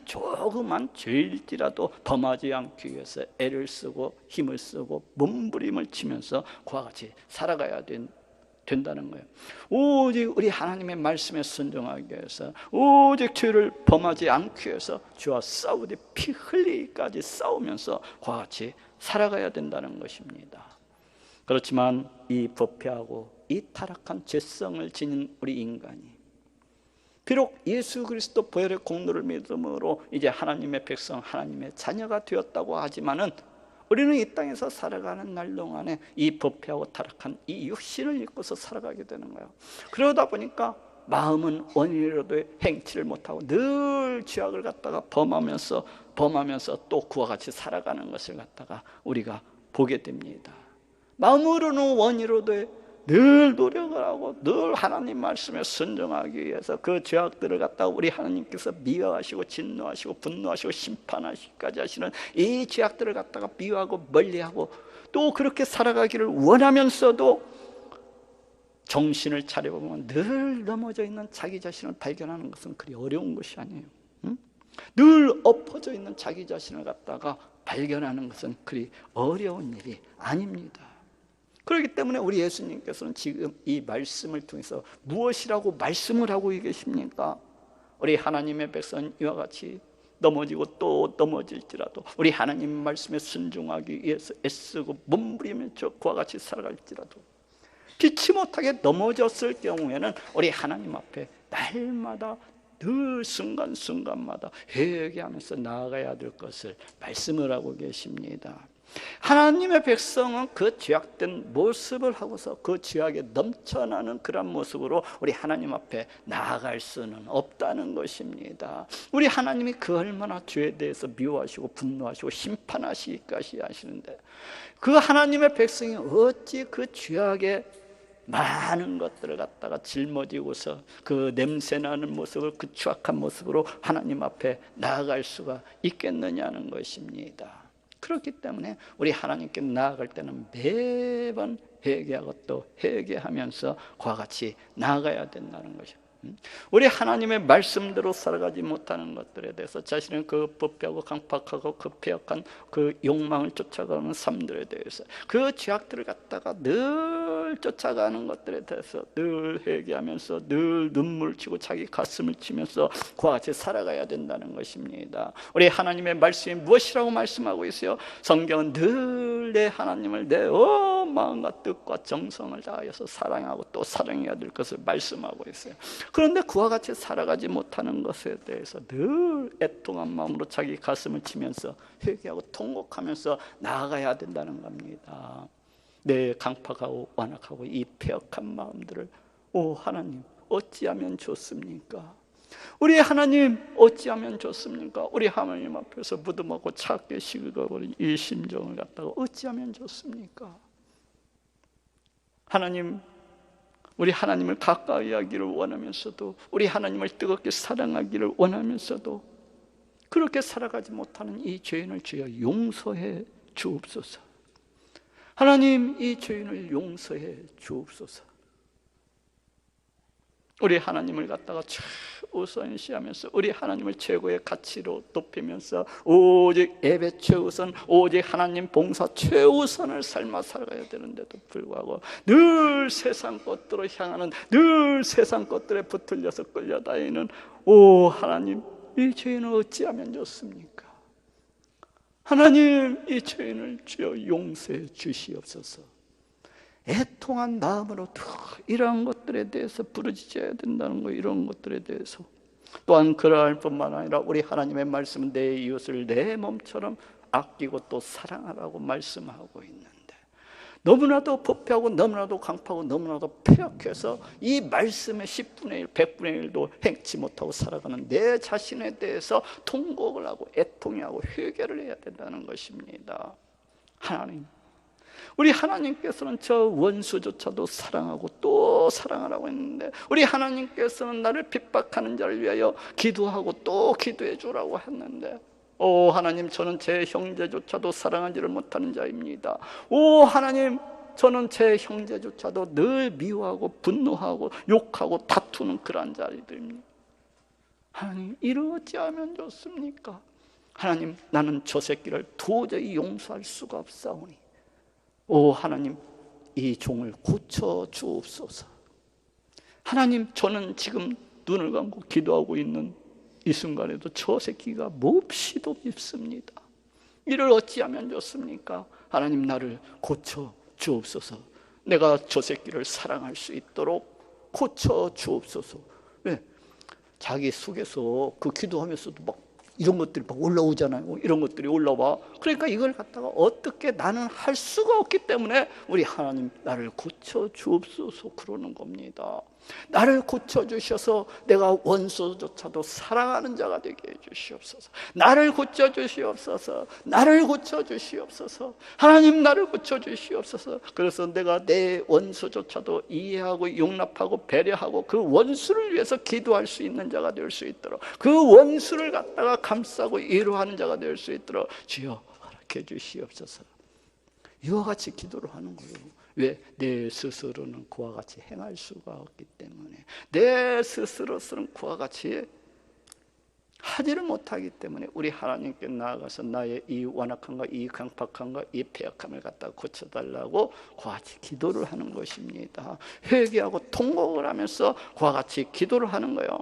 조그만 죄일지라도 범하지 않기 위해서 애를 쓰고 힘을 쓰고 몸부림을 치면서 그와 같이 살아가야 된다는 거예요. 오직 우리 하나님의 말씀에 순종하기 위해서, 오직 죄를 범하지 않기 위해서 죄와 싸우되 피 흘리기까지 싸우면서 그와 같이 살아가야 된다는 것입니다. 그렇지만 이 부패하고 이 타락한 죄성을 지닌 우리 인간이 비록 예수 그리스도 보혈의 공로를 믿음으로 이제 하나님의 백성, 하나님의 자녀가 되었다고 하지만은 우리는 이 땅에서 살아가는 날 동안에 이 부패하고 타락한 이 육신을 입고서 살아가게 되는 거예요. 그러다 보니까 마음은 원인으로도 행치를 못하고 늘 죄악을 갖다가 범하면서 또 그와 같이 살아가는 것을 갖다가 우리가 보게 됩니다. 마음으로는 원인으로도 늘 노력을 하고 늘 하나님 말씀에 순종하기 위해서 그 죄악들을 갖다가 우리 하나님께서 미워하시고 진노하시고 분노하시고 심판하시기까지 하시는 이 죄악들을 갖다가 미워하고 멀리하고 또 그렇게 살아가기를 원하면서도 정신을 차려보면 늘 넘어져 있는 자기 자신을 발견하는 것은 그리 어려운 것이 아니에요. 응? 늘 엎어져 있는 자기 자신을 갖다가 발견하는 것은 그리 어려운 일이 아닙니다. 그렇기 때문에 우리 예수님께서는 지금 이 말씀을 통해서 무엇이라고 말씀을 하고 계십니까? 우리 하나님의 백성 이와 같이 넘어지고 또 넘어질지라도 우리 하나님 말씀에 순종하기 위해서 애쓰고 몸부리며 그와 같이 살아갈지라도 피치 못하게 넘어졌을 경우에는 우리 하나님 앞에 날마다 늘 순간순간마다 회개하면서 나아가야 될 것을 말씀을 하고 계십니다. 하나님의 백성은 그 죄악된 모습을 하고서 그 죄악에 넘쳐나는 그런 모습으로 우리 하나님 앞에 나아갈 수는 없다는 것입니다. 우리 하나님이 그 얼마나 죄에 대해서 미워하시고 분노하시고 심판하시기까지 하시는데 그 하나님의 백성이 어찌 그 죄악에 많은 것들을 갖다가 짊어지고서 그 냄새나는 모습을, 그 추악한 모습으로 하나님 앞에 나아갈 수가 있겠느냐는 것입니다. 그렇기 때문에 우리 하나님께 나아갈 때는 매번 회개하고 또 회개하면서 그와 같이 나아가야 된다는 것입니다. 우리 하나님의 말씀대로 살아가지 못하는 것들에 대해서 자신의 그 부패하고 강팍하고 그 폐역한 그 욕망을 쫓아가는 삶들에 대해서 그 죄악들을 갖다가 늘 쫓아가는 것들에 대해서 늘 회개하면서 늘 눈물을 치고 자기 가슴을 치면서 그와 같이 살아가야 된다는 것입니다. 우리 하나님의 말씀이 무엇이라고 말씀하고 있어요? 성경은 늘 내 하나님을 내 마음과 뜻과 정성을 다하여서 사랑하고 또 사랑해야 될 것을 말씀하고 있어요. 그런데 그와 같이 살아가지 못하는 것에 대해서 늘 애통한 마음으로 자기 가슴을 치면서 회개하고 통곡하면서 나아가야 된다는 겁니다. 내 강팍하고 완악하고 이 폐역한 마음들을 오 하나님 어찌하면 좋습니까? 우리 하나님 어찌하면 좋습니까? 우리 하나님 앞에서 무덤하고 차갑게 식어버린 이 심정을 갖다가 어찌하면 좋습니까? 하나님, 우리 하나님을 가까이 하기를 원하면서도 우리 하나님을 뜨겁게 사랑하기를 원하면서도 그렇게 살아가지 못하는 이 죄인을 주여 용서해 주옵소서. 하나님, 이 죄인을 용서해 주옵소서. 우리 하나님을 갖다가 최우선시하면서 우리 하나님을 최고의 가치로 높이면서 오직 예배 최우선, 오직 하나님 봉사 최우선을 삶아 살아가야 되는데도 불구하고 늘 세상 것들을 향하는, 늘 세상 것들에 붙들려서 끌려다니는 오 하나님, 이 죄인을 어찌하면 좋습니까? 하나님, 이 죄인을 주여 용서해 주시옵소서. 애통한 마음으로 이러한 것들에 대해서 부르짖어야 된다는 거, 이런 것들에 대해서 또한 그러할 뿐만 아니라 우리 하나님의 말씀은 내 이웃을 내 몸처럼 아끼고 또 사랑하라고 말씀하고 있는데 너무나도 부패하고 너무나도 강파하고 너무나도 폐역해서 이 말씀의 10분의 1, 100분의 1도 행치 못하고 살아가는 내 자신에 대해서 통곡을 하고 애통하고 회개를 해야 된다는 것입니다. 하나님, 우리 하나님께서는 저 원수조차도 사랑하고 또 사랑하라고 했는데 우리 하나님께서는 나를 핍박하는 자를 위하여 기도하고 또 기도해 주라고 했는데 오 하나님, 저는 제 형제조차도 사랑하지를 못하는 자입니다. 오 하나님, 저는 제 형제조차도 늘 미워하고 분노하고 욕하고 다투는 그러한 자들입니다. 하나님, 이러지 않으면 좋습니까? 하나님, 나는 저 새끼를 도저히 용서할 수가 없사오니 오 하나님, 이 종을 고쳐 주옵소서. 하나님, 저는 지금 눈을 감고 기도하고 있는 이 순간에도 저 새끼가 몹시도 밉습니다. 이를 어찌하면 좋습니까? 하나님, 나를 고쳐 주옵소서. 내가 저 새끼를 사랑할 수 있도록 고쳐 주옵소서. 왜? 자기 속에서 그 기도하면서도 막 이런 것들이 막 올라오잖아요. 이런 것들이 올라와. 그러니까 이걸 갖다가 어떻게 나는 할 수가 없기 때문에 우리 하나님, 나를 고쳐 주옵소서 그러는 겁니다. 나를 고쳐주셔서 내가 원수조차도 사랑하는 자가 되게 해주시옵소서. 나를 고쳐주시옵소서. 나를 고쳐주시옵소서. 하나님, 나를 고쳐주시옵소서. 그래서 내가 내 원수조차도 이해하고 용납하고 배려하고 그 원수를 위해서 기도할 수 있는 자가 될 수 있도록, 그 원수를 갖다가 감싸고 위로하는 자가 될 수 있도록 주여 허락해 주시옵소서. 이와 같이 기도를 하는 거예요. 왜? 내 스스로는 그와 같이 행할 수가 없기 때문에, 내 스스로서는 그와 같이 하지를 못하기 때문에 우리 하나님께 나아가서 나의 이 완악함과 이 강팍함과 이 패역함을 갖다 고쳐달라고 그와 같이 기도를 하는 것입니다. 회개하고 통곡을 하면서 그와 같이 기도를 하는 거예요.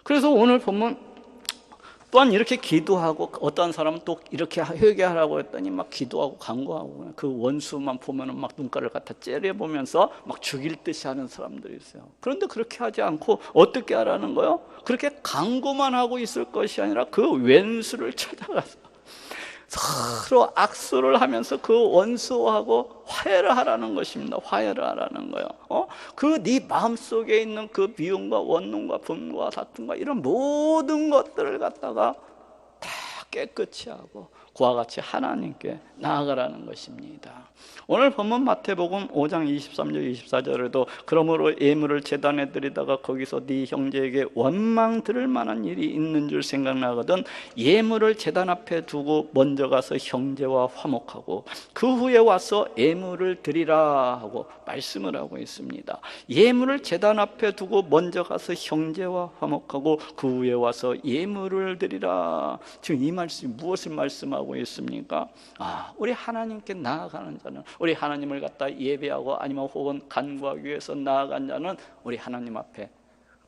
그래서 오늘 보면 또한 이렇게 기도하고, 어떤 사람은 또 이렇게 회개하라고 했더니 막 기도하고 간구하고, 그 원수만 보면은 막 눈가를 갖다 째려보면서 막 죽일 듯이 하는 사람들이 있어요. 그런데 그렇게 하지 않고 어떻게 하라는 거예요? 그렇게 간구만 하고 있을 것이 아니라 그 왼수를 찾아가서 서로 악수를 하면서 그 원수하고 화해를 하라는 것입니다. 화해를 하라는 거예요. 그 네 마음속에 있는 그 미움과 원망과 분노와 다툼과 이런 모든 것들을 갖다가 다 깨끗이 하고 그와 같이 하나님께 나아가라는 것입니다. 오늘 본문 마태복음 5장 23절 24절에도 그러므로 예물을 제단에 드리다가 거기서 네 형제에게 원망 들을 만한 일이 있는 줄 생각나거든 예물을 제단 앞에 두고 먼저 가서 형제와 화목하고 그 후에 와서 예물을 드리라 하고 말씀을 하고 있습니다. 예물을 제단 앞에 두고 먼저 가서 형제와 화목하고 그 후에 와서 예물을 드리라. 지금 이 말씀이 무엇을 말씀하고 있습니까? 우리 하나님께 나아가는 자는, 우리 하나님을 갖다 예배하고 아니면 혹은 간구하기 위해서 나아간 자는 우리 하나님 앞에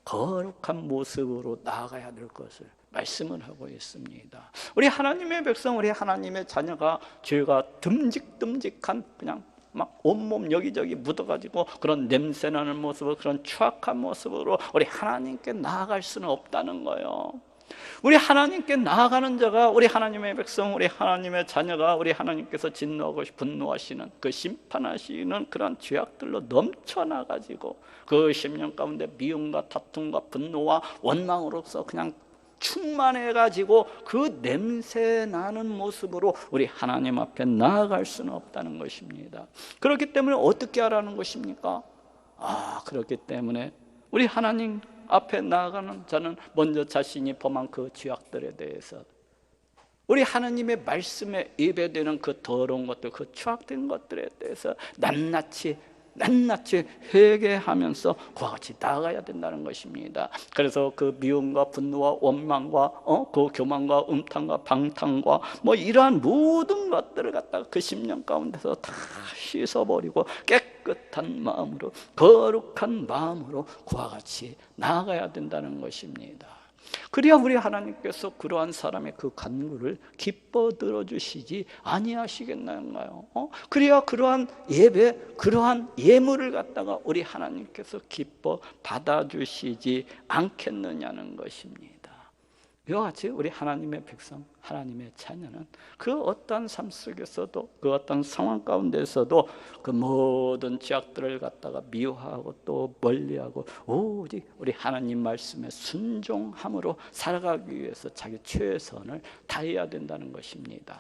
거룩한 모습으로 나아가야 될 것을 말씀을 하고 있습니다. 우리 하나님의 백성, 우리 하나님의 자녀가 죄가 듬직듬직한 그냥 막 온몸 여기저기 묻어가지고 그런 냄새나는 모습으로, 그런 추악한 모습으로 우리 하나님께 나아갈 수는 없다는 거예요. 우리 하나님께 나아가는 자가, 우리 하나님의 백성, 우리 하나님의 자녀가 우리 하나님께서 진노하고 분노하시는 그 심판하시는 그런 죄악들로 넘쳐나가지고 그 심령 가운데 미움과 다툼과 분노와 원망으로서 그냥 충만해가지고 그 냄새 나는 모습으로 우리 하나님 앞에 나아갈 수는 없다는 것입니다. 그렇기 때문에 어떻게 하라는 것입니까? 그렇기 때문에 우리 하나님 앞에 나아가는 자는 먼저 자신이 범한 그 죄악들에 대해서, 우리 하나님의 말씀에 예배되는 그 더러운 것들, 그 추악된 것들에 대해서 낱낱이 회개하면서 그와 같이 나아가야 된다는 것입니다. 그래서 그 미움과 분노와 원망과 그 교만과 음탕과 방탕과 뭐 이러한 모든 것들을 갖다가 그 심령 가운데서 다 씻어버리고 깨끗한 마음으로, 거룩한 마음으로 그와 같이 나아가야 된다는 것입니다. 그래야 우리 하나님께서 그러한 사람의 그 간구를 기뻐 들어주시지 아니하시겠나요? 그래야 그러한 예배, 그러한 예물을 갖다가 우리 하나님께서 기뻐 받아주시지 않겠느냐는 것입니다. 이와 같이 우리 하나님의 백성, 하나님의 자녀는 그 어떤 삶 속에서도, 그 어떤 상황 가운데서도 그 모든 죄악들을 갖다가 미워하고 또 멀리하고 오직 우리 하나님 말씀에 순종함으로 살아가기 위해서 자기 최선을 다해야 된다는 것입니다.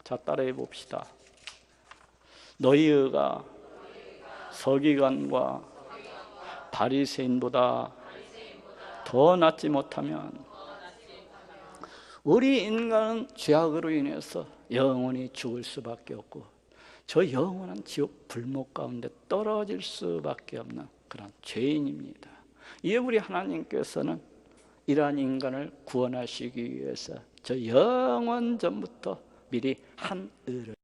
자, 따라해 봅시다. 너희가 서기관과 바리새인보다 더 낫지 못하면 우리 인간은 죄악으로 인해서 영원히 죽을 수밖에 없고 저 영원한 지옥 불목 가운데 떨어질 수밖에 없는 그런 죄인입니다. 이에 우리 하나님께서는 이러한 인간을 구원하시기 위해서 저 영원 전부터 미리 한 의를